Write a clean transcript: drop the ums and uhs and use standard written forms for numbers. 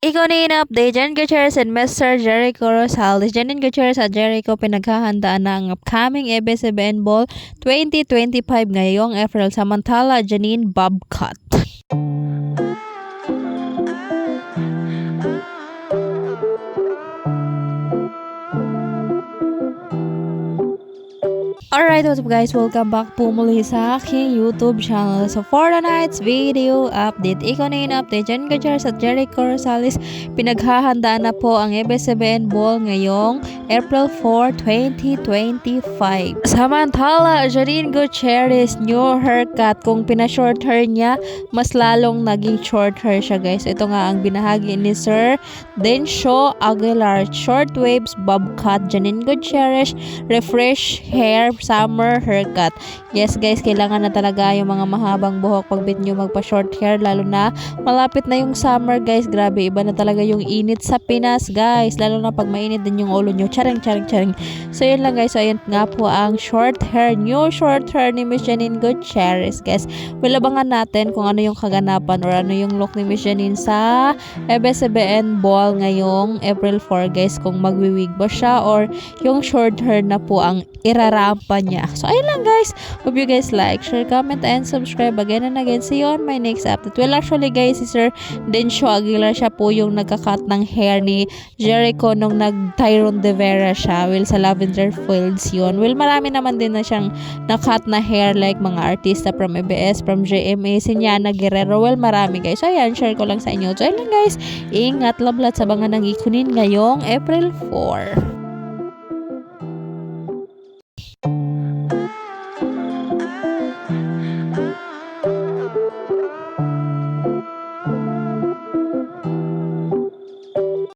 Ikaw na in-update, Jen Gutierrez and Mr. Jericho Rosales. Janine Gutierrez at Jericho pinaghahandaan na ang upcoming ABS-CBN Ball 2025 ngayong April. Samantala, Janine Bobcat. Alright, what's up guys? Welcome back po muli sa aking YouTube channel. So for tonight's video update, ikaw na in-update, Janine Gutierrez at Jericho Rosales pinaghahandaan na po ang ABS-CBN Ball ngayong April 4, 2025. Samantala, Janine Gutierrez new haircut. Kung pina-short hair niya, mas lalong naging short hair siya guys. Ito nga ang binahagi ni Sir Densho Aguilar. Short waves bob cut. Janine Gutierrez refresh hair summer haircut. Yes guys, kailangan na talaga yung mga mahabang buhok pag bit nyo magpa-short hair, lalo na malapit na yung summer guys. Grabe, iba na talaga yung init sa Pinas guys, lalo na pag mainit din yung ulo nyo. Charing. So yun lang guys, so ayan nga po ang short hair, new short hair ni Miss Janine Gutierrez guys. Well, abangan natin kung ano yung kaganapan or ano yung look ni Miss Janine sa ABS-CBN Ball ngayong April 4 guys, kung magwiwig ba siya or yung short hair na po ang irarampa niya. So ayun lang guys, hope you guys like, share, comment, and subscribe again and again. See you on my next update. Well, actually guys, si Sir Densho Aguilar, siya po yung nagka-cut ng hair ni Jericho nung nag-Tyrone de Vera siya. Well, sa Lavender Fields yun. Well, marami naman din na siyang na-cut na hair like mga artista from ABS, from JMA, si Nyana Guerrero. Well, marami guys. So ayan, share ko lang sa inyo. So ayun lang guys, ingat, lablat sa mga nang ikunin ngayong April 4.